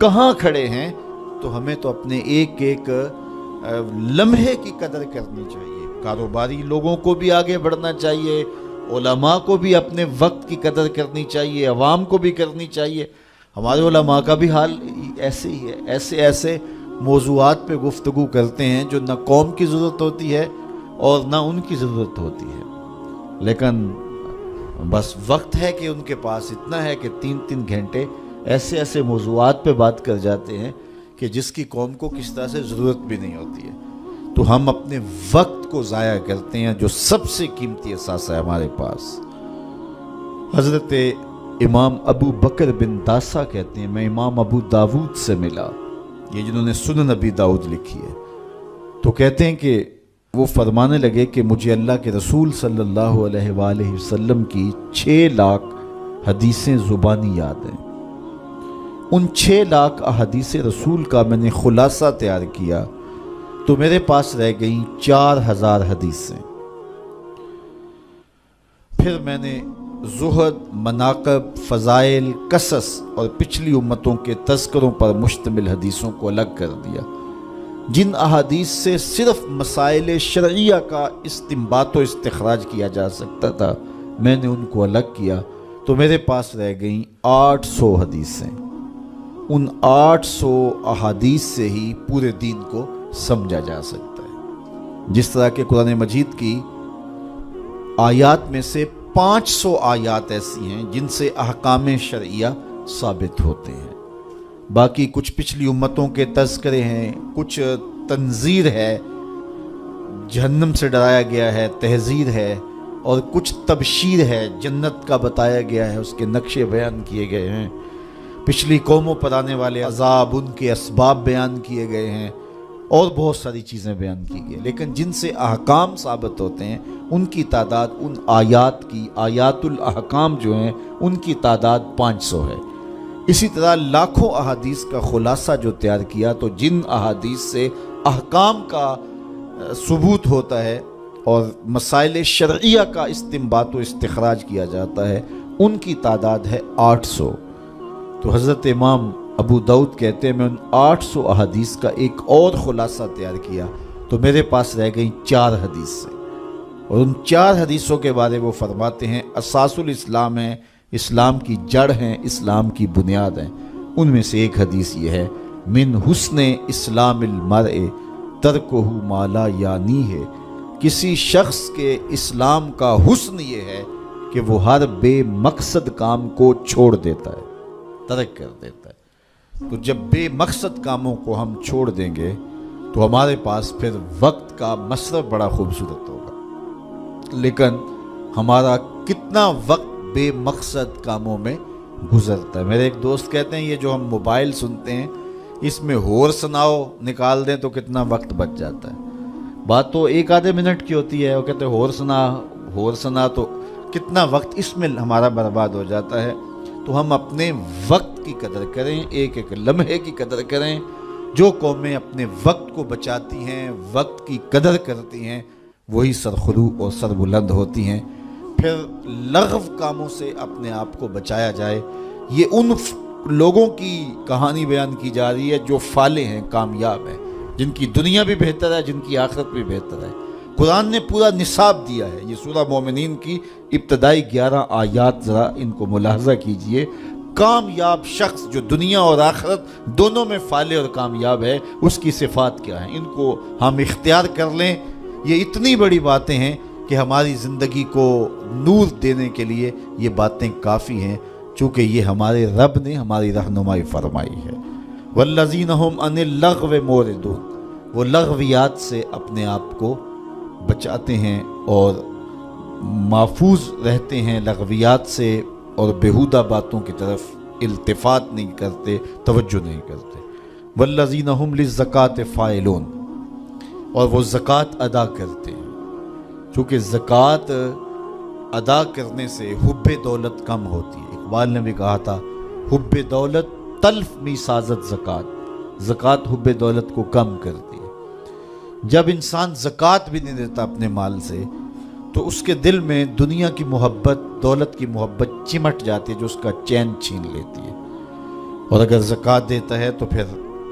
کہاں کھڑے ہیں، تو ہمیں تو اپنے ایک ایک لمحے کی قدر کرنی چاہیے۔ کاروباری لوگوں کو بھی آگے بڑھنا چاہیے، علماء کو بھی اپنے وقت کی قدر کرنی چاہیے، عوام کو بھی کرنی چاہیے۔ ہمارے علماء کا بھی حال ایسے ہی ہے، ایسے موضوعات پہ گفتگو کرتے ہیں جو نہ قوم کی ضرورت ہوتی ہے اور نہ ان کی ضرورت ہوتی ہے، لیکن بس وقت ہے کہ ان کے پاس اتنا ہے کہ 3 گھنٹے ایسے موضوعات پہ بات کر جاتے ہیں کہ جس کی قوم کو کس طرح سے ضرورت بھی نہیں ہوتی ہے۔ تو ہم اپنے وقت کو ضائع کرتے ہیں جو سب سے قیمتی اثاثہ ہے ہمارے پاس۔ حضرت امام ابو بکر بن داسا کہتے ہیں، میں امام ابو داود سے ملا، یہ جنہوں نے سنن ابی داؤد لکھی ہے، تو کہتے ہیں کہ وہ فرمانے لگے کہ مجھے اللہ کے رسول صلی اللہ علیہ وآلہ وسلم کی 6 لاکھ حدیثیں زبانی یاد ہیں۔ ان 6 لاکھ احادیث رسول کا میں نے خلاصہ تیار کیا تو میرے پاس رہ گئیں 4000 حدیثیں۔ پھر میں نے زہد، مناقب، فضائل، قصص اور پچھلی امتوں کے تذکروں پر مشتمل حدیثوں کو الگ کر دیا۔ جن احادیث سے صرف مسائل شرعیہ کا استنباط و استخراج کیا جا سکتا تھا، میں نے ان کو الگ کیا تو میرے پاس رہ گئیں 800 حدیثیں۔ ان 800 احادیث سے ہی پورے دین کو سمجھا جا سکتا ہے۔ جس طرح کہ قرآن مجید کی آیات میں سے 500 آیات ایسی ہیں جن سے احکام شرعیہ ثابت ہوتے ہیں، باقی کچھ پچھلی امتوں کے تذکرے ہیں، کچھ تنذیر ہے، جہنم سے ڈرایا گیا ہے، تحذیر ہے، اور کچھ تبشیر ہے، جنت کا بتایا گیا ہے، اس کے نقشے بیان کیے گئے ہیں، پچھلی قوموں پر آنے والے عذاب، ان کے اسباب بیان کیے گئے ہیں، اور بہت ساری چیزیں بیان کی گئی، لیکن جن سے احکام ثابت ہوتے ہیں ان کی تعداد، ان آیات کی، آیات الاحکام جو ہیں ان کی تعداد 500 ہے۔ اسی طرح لاکھوں احادیث کا خلاصہ جو تیار کیا تو جن احادیث سے احکام کا ثبوت ہوتا ہے اور مسائل شرعیہ کا استنباط و استخراج کیا جاتا ہے ان کی تعداد ہے 800۔ تو حضرت امام ابو داؤد کہتے ہیں میں ان 800 احادیث کا ایک اور خلاصہ تیار کیا تو میرے پاس رہ گئیں 4 حدیثیں، اور ان 4 حدیثوں کے بارے وہ فرماتے ہیں اساس الاسلام ہیں، اسلام کی جڑ ہیں، اسلام کی بنیاد ہیں۔ ان میں سے ایک حدیث یہ ہے، من حسن اسلام المرء ترکہ ما لا یعنی ہے، کسی شخص کے اسلام کا حسن یہ ہے کہ وہ ہر بے مقصد کام کو چھوڑ دیتا ہے، ترک کر دیتا ہے۔ تو جب بے مقصد کاموں کو ہم چھوڑ دیں گے تو ہمارے پاس پھر وقت کا مصرف بڑا خوبصورت ہوگا، لیکن ہمارا کتنا وقت بے مقصد کاموں میں گزرتا ہے۔ میرے ایک دوست کہتے ہیں یہ جو ہم موبائل سنتے ہیں اس میں ہور سناؤ نکال دیں تو کتنا وقت بچ جاتا ہے۔ بات تو 1 آدھے منٹ کی ہوتی ہے، وہ کہتے ہیں ہور سنا تو کتنا وقت اس میں ہمارا برباد ہو جاتا ہے۔ تو ہم اپنے وقت کی قدر کریں، ایک ایک لمحے کی قدر کریں۔ جو قومیں اپنے وقت کو بچاتی ہیں، وقت کی قدر کرتی ہیں، وہی سرخرو اور سربلند ہوتی ہیں۔ پھر لغو کاموں سے اپنے آپ کو بچایا جائے۔ یہ ان لوگوں کی کہانی بیان کی جا رہی ہے جو فالح ہیں، کامیاب ہیں، جن کی دنیا بھی بہتر ہے، جن کی آخرت بھی بہتر ہے۔ قرآن نے پورا نصاب دیا ہے۔ یہ سورہ مومنین کی ابتدائی 11 آیات ذرا ان کو ملاحظہ کیجئے۔ کامیاب شخص جو دنیا اور آخرت دونوں میں فالح اور کامیاب ہے، اس کی صفات کیا ہیں، ان کو ہم اختیار کر لیں۔ یہ اتنی بڑی باتیں ہیں کہ ہماری زندگی کو نور دینے کے لیے یہ باتیں کافی ہیں، چونکہ یہ ہمارے رب نے ہماری رہنمائی فرمائی ہے۔ والذین هم عن اللغو معرضون، وہ لغویات سے اپنے آپ کو بچاتے ہیں اور محفوظ رہتے ہیں لغویات سے، اور بیہودہ باتوں کی طرف التفات نہیں کرتے، توجہ نہیں کرتے۔ والذین هم للزکاۃ فاعلون، اور وہ زکوٰۃ ادا کرتے ہیں، چونکہ زکوٰۃ ادا کرنے سے حب دولت کم ہوتی ہے۔ اقبال نے بھی کہا تھا حب دولت تلف می سازت زکوٰۃ، زکوٰۃ حب دولت کو کم کرتی ہے۔ جب انسان زکوٰۃ بھی نہیں دیتا اپنے مال سے تو اس کے دل میں دنیا کی محبت، دولت کی محبت چمٹ جاتی ہے جو اس کا چین چھین لیتی ہے۔ اور اگر زکوٰۃ دیتا ہے تو پھر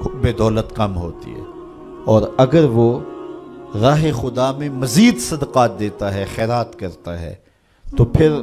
حب دولت کم ہوتی ہے، اور اگر وہ راہ خدا میں مزید صدقات دیتا ہے، خیرات کرتا ہے، تو پھر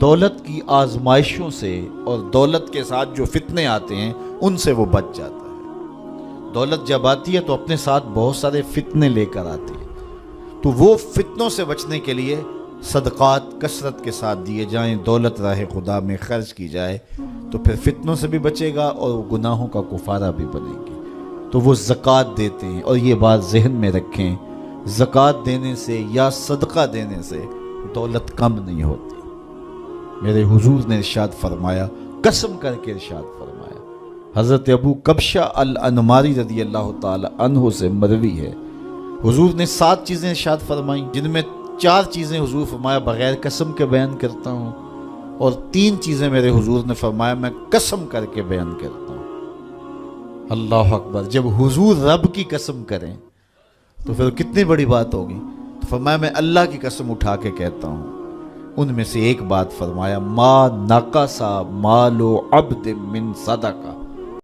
دولت کی آزمائشوں سے اور دولت کے ساتھ جو فتنے آتے ہیں ان سے وہ بچ جاتا ہے۔ دولت جب آتی ہے تو اپنے ساتھ بہت سارے فتنے لے کر آتی ہے، تو وہ فتنوں سے بچنے کے لیے صدقات کثرت کے ساتھ دیے جائیں، دولت راہ خدا میں خرچ کی جائے، تو پھر فتنوں سے بھی بچے گا اور گناہوں کا کفارہ بھی بنے گی۔ تو وہ زکوٰۃ دیتے ہیں، اور یہ بات ذہن میں رکھیں، زکوٰۃ دینے سے یا صدقہ دینے سے دولت کم نہیں ہوتی۔ میرے حضور نے ارشاد فرمایا، قسم کر کے ارشاد فرمایا، حضرت ابو کبشہ الانماری رضی اللہ تعالی عنہ سے مروی ہے، حضور نے 7 چیزیں ارشاد فرمائیں، جن میں 4 چیزیں حضور فرمایا بغیر قسم کے بیان کرتا ہوں، اور 3 چیزیں میرے حضور نے فرمایا میں قسم کر کے بیان کرتا ہوں۔ اللہ اکبر! جب حضور رب کی قسم کریں تو پھر کتنی بڑی بات ہوگی۔ تو فرمایا میں اللہ کی قسم اٹھا کے کہتا ہوں، ان میں سے ایک بات فرمایا، ما نقص مال عبد من صدقہ،